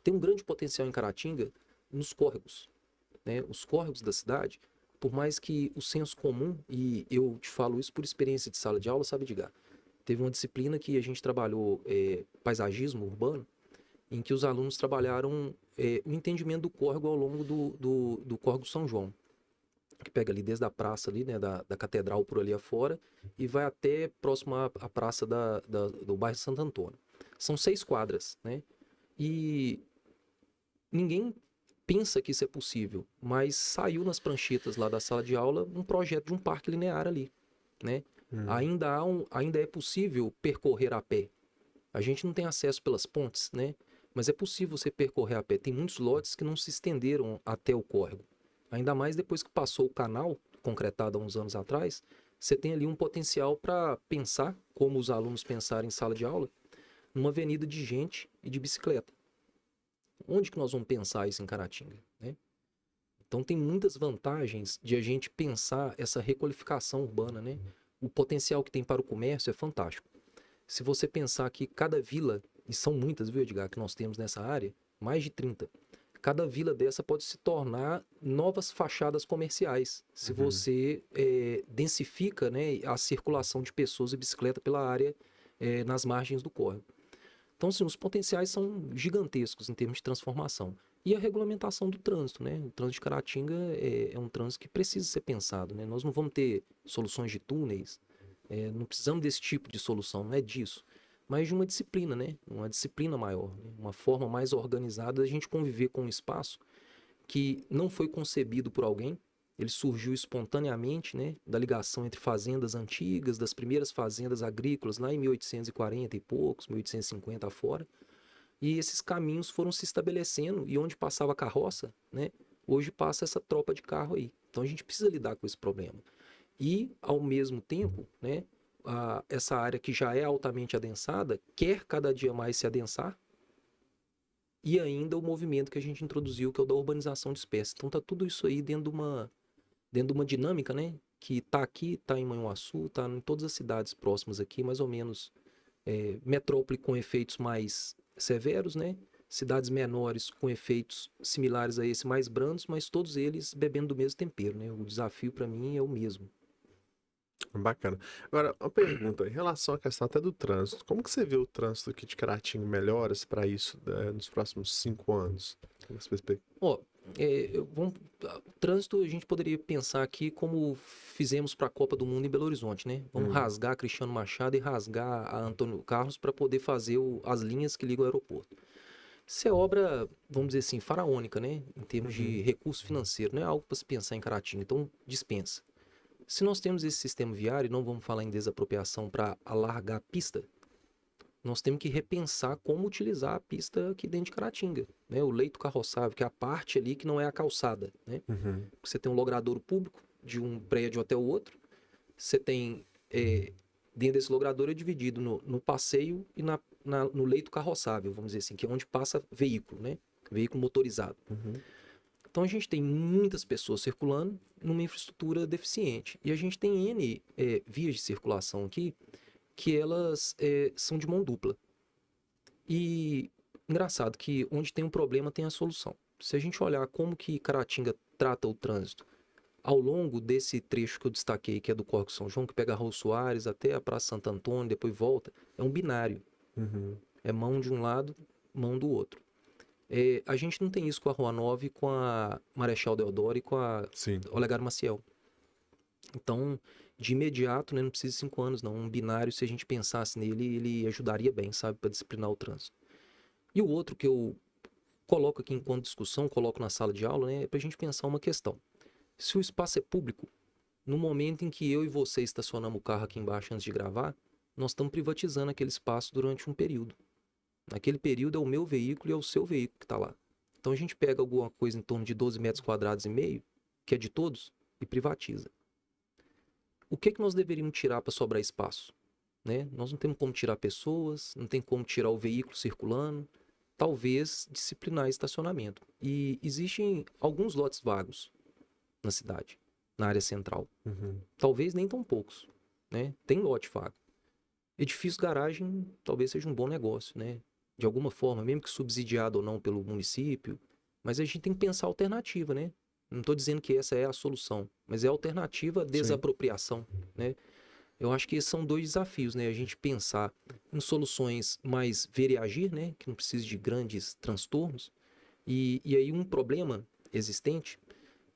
tem um grande potencial em Caratinga nos córregos, né? Os córregos da cidade, por mais que o senso comum, e eu te falo isso por experiência de sala de aula, sabe, Edgar? Teve uma disciplina que a gente trabalhou paisagismo urbano, em que os alunos trabalharam o entendimento do córrego ao longo do córrego São João, que pega ali desde a praça ali, né, da catedral por ali afora, e vai até próximo à praça do bairro Santo Antônio. São 6 quadras, né? E ninguém pensa que isso é possível, mas saiu nas pranchetas lá da sala de aula um projeto de um parque linear ali, né? Ainda é possível percorrer a pé. A gente não tem acesso pelas pontes, né? Mas é possível você percorrer a pé. Tem muitos lotes que não se estenderam até o córrego. Ainda mais depois que passou o canal, concretado há uns anos atrás, você tem ali um potencial para pensar, como os alunos pensaram em sala de aula, numa avenida de gente e de bicicleta. Onde que nós vamos pensar isso em Caratinga, né? Então tem muitas vantagens de a gente pensar essa requalificação urbana, né? O potencial que tem para o comércio é fantástico. Se você pensar que cada vila, e são muitas, viu, Edgar, que nós temos nessa área, mais de 30, cada vila dessa pode se tornar novas fachadas comerciais, se você densifica, né, a circulação de pessoas e bicicleta pela área nas margens do córrego. Então, assim, os potenciais são gigantescos em termos de transformação. E a regulamentação do trânsito, né? O trânsito de Caratinga é um trânsito que precisa ser pensado, né? Nós não vamos ter soluções de túneis, não precisamos desse tipo de solução, não é disso. Mas de uma disciplina, né? Uma disciplina maior, né? Uma forma mais organizada da gente conviver com um espaço que não foi concebido por alguém, ele surgiu espontaneamente, né, da ligação entre fazendas antigas, das primeiras fazendas agrícolas lá em 1840 e poucos, 1850 afora, e esses caminhos foram se estabelecendo e onde passava a carroça, né, hoje passa essa tropa de carro aí. Então a gente precisa lidar com esse problema. E, ao mesmo tempo, né, essa área que já é altamente adensada quer cada dia mais se adensar, e ainda o movimento que a gente introduziu, que é o da urbanização de espécies. Então tá tudo isso aí dentro de uma dinâmica, né? Que tá aqui, tá em Manhuaçu, tá em todas as cidades próximas aqui, mais ou menos metrópole com efeitos mais severos, né? Cidades menores com efeitos similares a esse, mais brandos, mas todos eles bebendo do mesmo tempero, né? O desafio para mim é o mesmo. Bacana. Agora, uma pergunta, em relação à questão até do trânsito, como que você vê o trânsito aqui de Caratinga melhoras para isso nos próximos 5 anos? Ó, o trânsito a gente poderia pensar aqui como fizemos para a Copa do Mundo em Belo Horizonte, né? Vamos rasgar Cristiano Machado e rasgar a Antônio Carlos para poder fazer as linhas que ligam ao aeroporto. Isso é obra, vamos dizer assim, faraônica, né? Em termos de recurso financeiro, não é algo para se pensar em Caratinga, então dispensa. Se nós temos esse sistema viário, e não vamos falar em desapropriação para alargar a pista, nós temos que repensar como utilizar a pista aqui dentro de Caratinga, né? O leito carroçável, que é a parte ali que não é a calçada, né? Você tem um logradouro público de um prédio até o outro, você tem, dentro desse logradouro é dividido no passeio e no leito carroçável, vamos dizer assim, que é onde passa veículo, né? Veículo motorizado. Então a gente tem muitas pessoas circulando numa infraestrutura deficiente. E a gente tem N vias de circulação aqui que elas são de mão dupla. E engraçado que onde tem um problema tem a solução. Se a gente olhar como que Caratinga trata o trânsito ao longo desse trecho que eu destaquei, que é do Córrego São João, que pega a Rua Soares até a Praça Santo Antônio, depois volta, é um binário. É mão de um lado, mão do outro. A gente não tem isso com a Rua 9, com a Marechal Deodoro e com a Olegário Maciel. Então, de imediato, né, não precisa de 5 anos, não. Um binário, se a gente pensasse nele, ele ajudaria bem, sabe, para disciplinar o trânsito. E o outro que eu coloco aqui enquanto discussão, coloco na sala de aula, né, é para a gente pensar uma questão. Se o espaço é público, no momento em que eu e você estacionamos o carro aqui embaixo antes de gravar, nós estamos privatizando aquele espaço durante um período. Naquele período é o meu veículo e é o seu veículo que está lá. Então a gente pega alguma coisa em torno de 12 metros quadrados e meio, que é de todos, e privatiza. O que nós deveríamos tirar para sobrar espaço? Né? Nós não temos como tirar pessoas, não tem como tirar o veículo circulando, talvez disciplinar estacionamento. E existem alguns lotes vagos na cidade, na área central. Talvez nem tão poucos, né? Tem lote vago. Edifício garagem talvez seja um bom negócio, né? de alguma forma, mesmo que subsidiado ou não pelo município, mas a gente tem que pensar a alternativa, né? Não estou dizendo que essa é a solução, mas é a alternativa à Sim. desapropriação, né? Eu acho que esses são dois desafios, né? A gente pensar em soluções mais ver e agir, né? Que não precisa de grandes transtornos. E aí um problema existente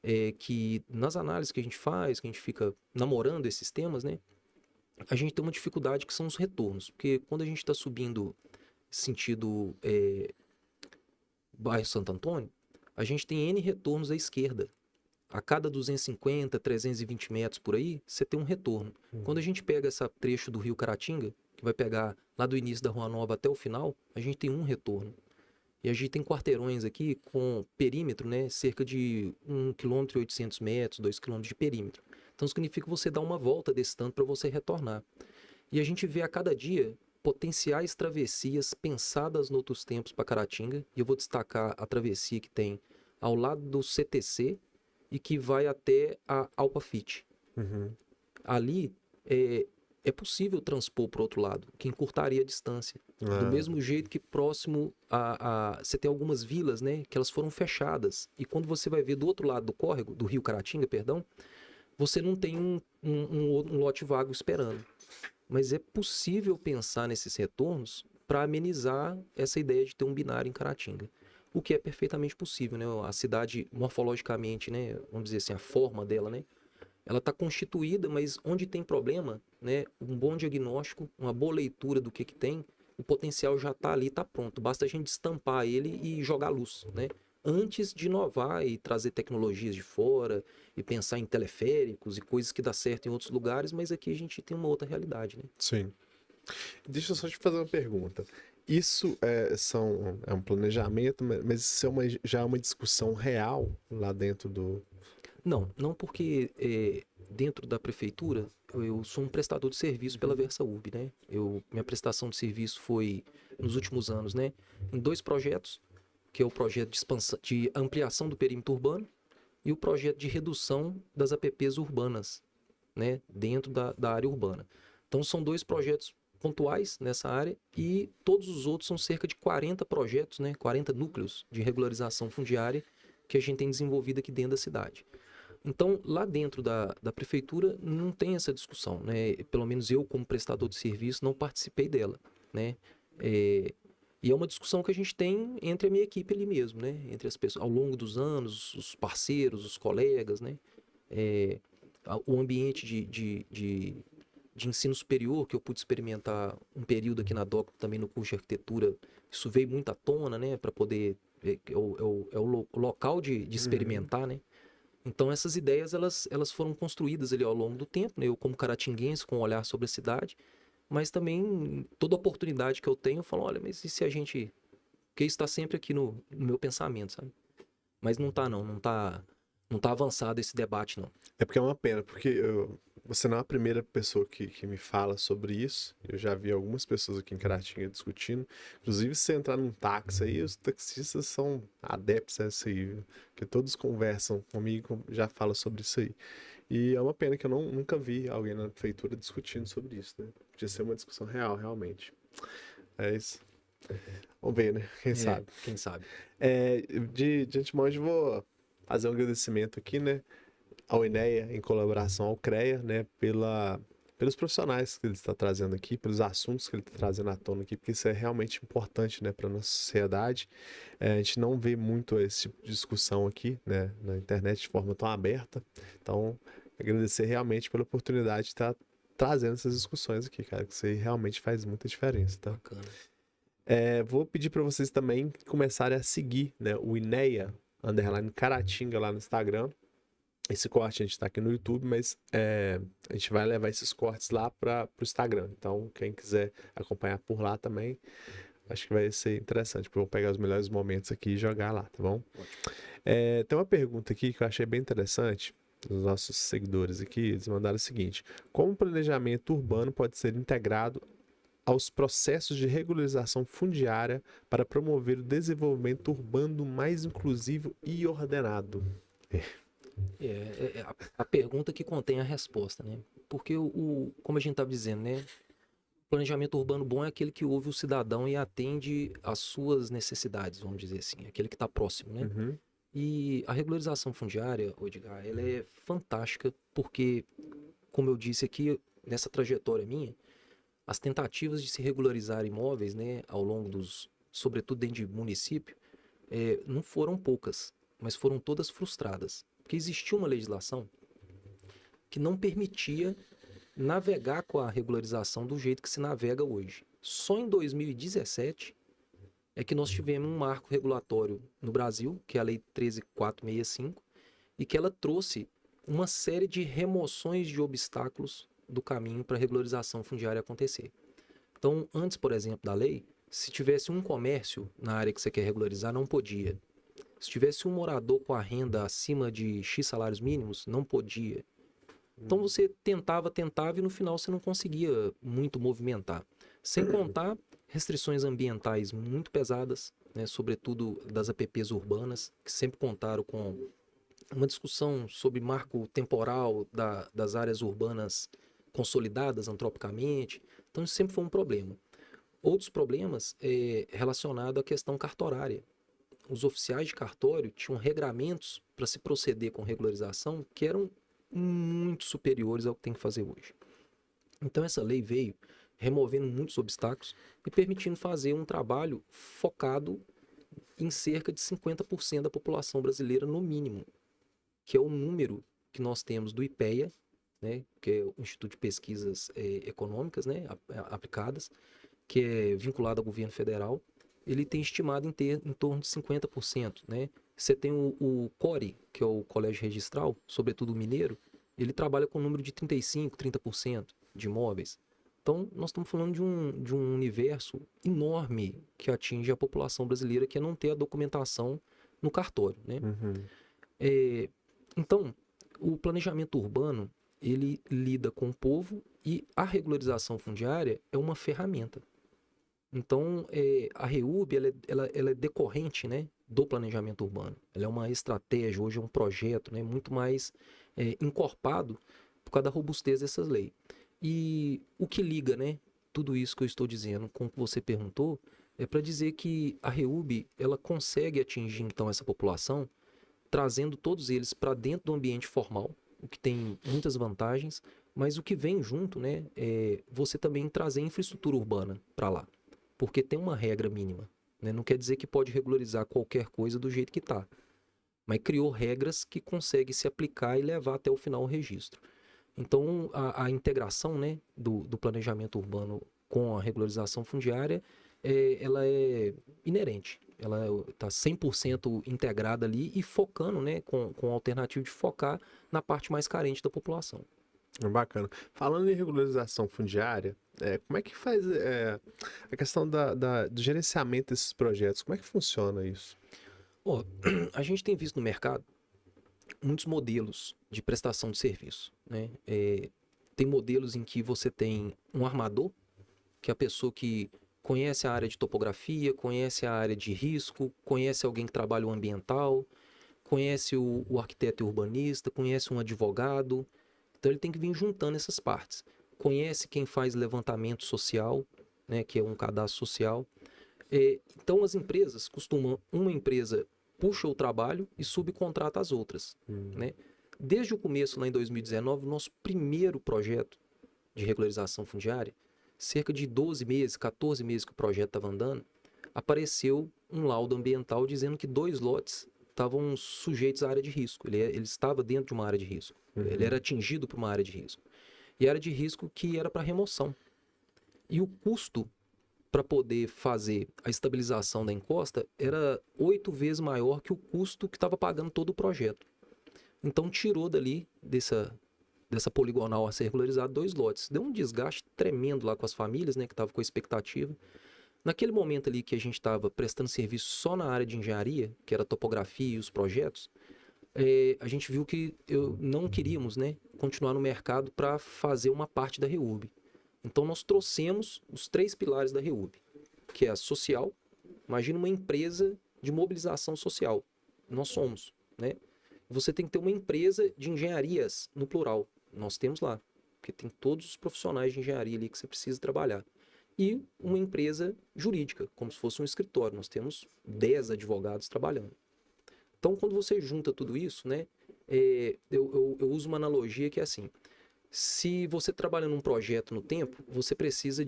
é que nas análises que a gente faz, que a gente fica namorando esses temas, né? A gente tem uma dificuldade que são os retornos. Porque quando a gente está subindo sentido bairro Santo Antônio, a gente tem N retornos à esquerda. A cada 250, 320 metros por aí, você tem um retorno. Quando a gente pega esse trecho do Rio Caratinga, que vai pegar lá do início da Rua Nova até o final, a gente tem um retorno. E a gente tem quarteirões aqui com perímetro, né, cerca de 1,8 km, 2 km de perímetro. Então significa que você dá uma volta desse tanto para você retornar. E a gente vê a cada dia potenciais travessias pensadas em outros tempos para Caratinga. E eu vou destacar a travessia que tem ao lado do CTC e que vai até a Alpafit. Uhum. Ali é possível transpor para o outro lado, que encurtaria a distância. Do Ah, mesmo jeito que próximo você tem algumas vilas, né, que elas foram fechadas. E quando você vai ver do outro lado do córrego, do Rio Caratinga, perdão, você não tem um lote vago esperando. Mas é possível pensar nesses retornos para amenizar essa ideia de ter um binário em Caratinga. O que é perfeitamente possível, né? A cidade, morfologicamente, né? Vamos dizer assim, a forma dela, né? Ela está constituída, mas onde tem problema, né? Um bom diagnóstico, uma boa leitura do que tem, o potencial já está ali, está pronto. Basta a gente estampar ele e jogar luz, né? Antes de inovar e trazer tecnologias de fora e pensar em teleféricos e coisas que dá certo em outros lugares, mas aqui a gente tem uma outra realidade, né? sim. Deixa eu só te fazer uma pergunta. Isso é um planejamento, mas isso é já é uma discussão real lá dentro do. Não, não porque dentro da prefeitura eu sou um prestador de serviço pela VersaUrb, né? Minha prestação de serviço foi nos últimos anos, né? Em dois projetos, que é o projeto de expansão, de ampliação do perímetro urbano e o projeto de redução das APPs urbanas, né? Dentro da área urbana. Então são dois projetos pontuais nessa área e todos os outros são cerca de 40 projetos, né? 40 núcleos de regularização fundiária que a gente tem desenvolvido aqui dentro da cidade. Então, lá dentro da prefeitura não tem essa discussão, né? Pelo menos eu, como prestador de serviço, não participei dela, né? E é uma discussão que a gente tem entre a minha equipe ali mesmo, né? Entre as pessoas, ao longo dos anos, os parceiros, os colegas, né? O ambiente de ensino superior, que eu pude experimentar um período aqui na DOC, também no curso de arquitetura, isso veio muito à tona, né? Para poder... o local de experimentar, né? Então essas ideias elas foram construídas ali ao longo do tempo, né? Eu como caratinguense com um olhar sobre a cidade, mas também toda oportunidade que eu tenho eu falo, olha, mas e se a gente, porque isso está sempre aqui no meu pensamento, sabe? Mas não tá avançado esse debate não. É porque é uma pena, porque você não é a primeira pessoa que me fala sobre isso. Eu já vi algumas pessoas aqui em Caratinga discutindo. Inclusive, se você entrar num táxi aí, os taxistas são adeptos a isso aí, viu? Que todos conversam comigo, já falam sobre isso aí. E é uma pena que eu nunca vi alguém na prefeitura discutindo sobre isso, né? Podia ser uma discussão real, realmente. É isso. Vamos ver, né? Quem sabe? Quem sabe? De antemão, eu vou fazer um agradecimento aqui, né? Ao INEA, em colaboração ao CREA, né? Pelos profissionais que ele está trazendo aqui, pelos assuntos que ele está trazendo à tona aqui, porque isso é realmente importante, né, para a nossa sociedade. A gente não vê muito esse tipo de discussão aqui, né, na internet de forma tão aberta. Então, agradecer realmente pela oportunidade de estar trazendo essas discussões aqui, cara, que isso aí realmente faz muita diferença, tá? Bacana. Vou pedir para vocês também começarem a seguir, né, o INEA _ Caratinga lá no Instagram. Esse corte a gente está aqui no YouTube, mas a gente vai levar esses cortes lá para o Instagram. Então, quem quiser acompanhar por lá também, acho que vai ser interessante, porque eu vou pegar os melhores momentos aqui e jogar lá, tá bom? Tem uma pergunta aqui que eu achei bem interessante, dos nossos seguidores aqui, eles mandaram o seguinte: como o planejamento urbano pode ser integrado aos processos de regularização fundiária para promover o desenvolvimento urbano mais inclusivo e ordenado? A pergunta que contém a resposta, né? Porque como a gente estava dizendo, né? Planejamento urbano bom é aquele que ouve o cidadão e atende às suas necessidades, vamos dizer assim, aquele que está próximo, né? Uhum. E a regularização fundiária, Edgar, ela é fantástica porque, como eu disse aqui, nessa trajetória minha, as tentativas de se regularizar imóveis, né, ao longo dos, sobretudo dentro de município, não foram poucas, mas foram todas frustradas. Porque existia uma legislação que não permitia navegar com a regularização do jeito que se navega hoje. Só em 2017 é que nós tivemos um marco regulatório no Brasil, que é a Lei 13.465, e que ela trouxe uma série de remoções de obstáculos do caminho para a regularização fundiária acontecer. Então, antes, por exemplo, da lei, se tivesse um comércio na área que você quer regularizar, não podia. Se tivesse um morador com a renda acima de X salários mínimos, não podia. Então você tentava e no final você não conseguia muito movimentar. Sem contar restrições ambientais muito pesadas, né, sobretudo das APPs urbanas, que sempre contaram com uma discussão sobre marco temporal das áreas urbanas consolidadas antropicamente. Então isso sempre foi um problema. Outros problemas relacionados à questão cartorária. Os oficiais de cartório tinham regramentos para se proceder com regularização que eram muito superiores ao que tem que fazer hoje. Então essa lei veio removendo muitos obstáculos e permitindo fazer um trabalho focado em cerca de 50% da população brasileira no mínimo, que é o número que nós temos do IPEA, né, que é o Instituto de Pesquisas Econômicas, né, aplicadas, que é vinculado ao governo federal. Ele tem estimado em torno de 50%, né? Você tem o CORE, que é o Colégio Registral, sobretudo o mineiro, ele trabalha com um número de 35%, 30% de imóveis. Então, nós estamos falando de um universo enorme que atinge a população brasileira, que é não ter a documentação no cartório, né? Uhum. Então, o planejamento urbano, ele lida com o povo e a regularização fundiária é uma ferramenta. Então, a REURB ela é decorrente, né, do planejamento urbano. Ela é uma estratégia, hoje é um projeto, né, muito mais encorpado por causa da robustez dessas leis. E o que liga, né, tudo isso que eu estou dizendo com o que você perguntou é para dizer que a REURB ela consegue atingir então essa população, trazendo todos eles para dentro do ambiente formal, o que tem muitas vantagens, mas o que vem junto, né, é você também trazer infraestrutura urbana para lá, porque tem uma regra mínima, né? Não quer dizer que pode regularizar qualquer coisa do jeito que está, mas criou regras que conseguem se aplicar e levar até o final o registro. Então, a integração, né, do planejamento urbano com a regularização fundiária, ela é inerente. Ela está 100% integrada ali e focando, né, com a alternativa de focar na parte mais carente da população. Bacana. Falando em regularização fundiária, como é que faz a questão do gerenciamento desses projetos? Como é que funciona isso? Ó, a gente tem visto no mercado muitos modelos de prestação de serviço, né? Tem modelos em que você tem um armador, que é a pessoa que conhece a área de topografia, conhece a área de risco, conhece alguém que trabalha o ambiental, conhece o arquiteto e urbanista, conhece um advogado. Então ele tem que vir juntando essas partes. Conhece quem faz levantamento social, né, que é um cadastro social. Então as empresas costumam, uma empresa puxa o trabalho e subcontrata as outras, né? Desde o começo, lá em 2019, o nosso primeiro projeto de regularização fundiária, cerca de 12 meses, 14 meses que o projeto estava andando, apareceu um laudo ambiental dizendo que 2 lotes estavam sujeitos à área de risco. Ele estava dentro de uma área de risco. Ele era atingido por uma área de risco. E área de risco que era para remoção. E o custo para poder fazer a estabilização da encosta era 8 vezes maior que o custo que estava pagando todo o projeto. Então tirou dali, dessa poligonal a ser regularizado, 2 lotes. Deu um desgaste tremendo lá com as famílias, né, que estavam com a expectativa. Naquele momento ali que a gente estava prestando serviço só na área de engenharia, que era a topografia e os projetos, a gente viu que não queríamos, né, continuar no mercado para fazer uma parte da REURB. Então nós trouxemos os 3 pilares da REURB, que é a social. Imagina uma empresa de mobilização social. Nós somos, né? Você tem que ter uma empresa de engenharias, no plural. Nós temos lá, porque tem todos os profissionais de engenharia ali que você precisa trabalhar. e uma empresa jurídica, como se fosse um escritório. Nós temos 10 advogados trabalhando. Então, quando você junta tudo isso, né, eu uso uma analogia que é assim: se você trabalha num projeto no tempo, você precisa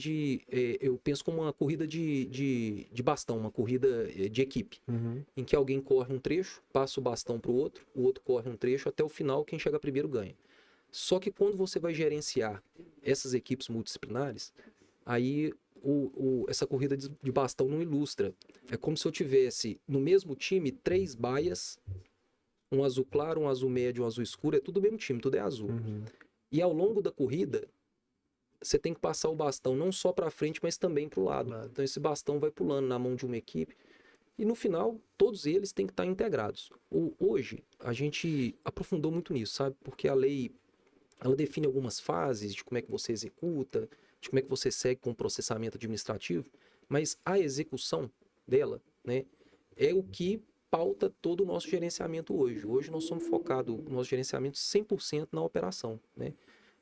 eu penso como uma corrida de bastão, uma corrida de equipe, Uhum. em que alguém corre um trecho, passa o bastão para o outro corre um trecho, até o final, quem chegar primeiro ganha. Só que quando você vai gerenciar essas equipes multidisciplinares, aí essa corrida de bastão não ilustra. É como se eu tivesse no mesmo time 3 baias, um azul claro, um azul médio, um azul escuro, é tudo o mesmo time, tudo é azul. Uhum. E ao longo da corrida, você tem que passar o bastão não só para frente, mas também para o lado. Então esse bastão vai pulando na mão de uma equipe. E no final, todos eles têm que estar integrados. Hoje, a gente aprofundou muito nisso, sabe? Porque a lei, ela define algumas fases de como é que você executa, de como é que você segue com o processamento administrativo, mas a execução dela, né, é o que pauta todo o nosso gerenciamento hoje. Hoje nós somos focados, o nosso gerenciamento 100% na operação, né?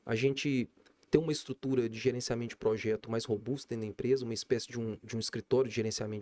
A gente tem uma estrutura de gerenciamento de projeto mais robusta dentro da empresa, uma espécie de um escritório de gerenciamento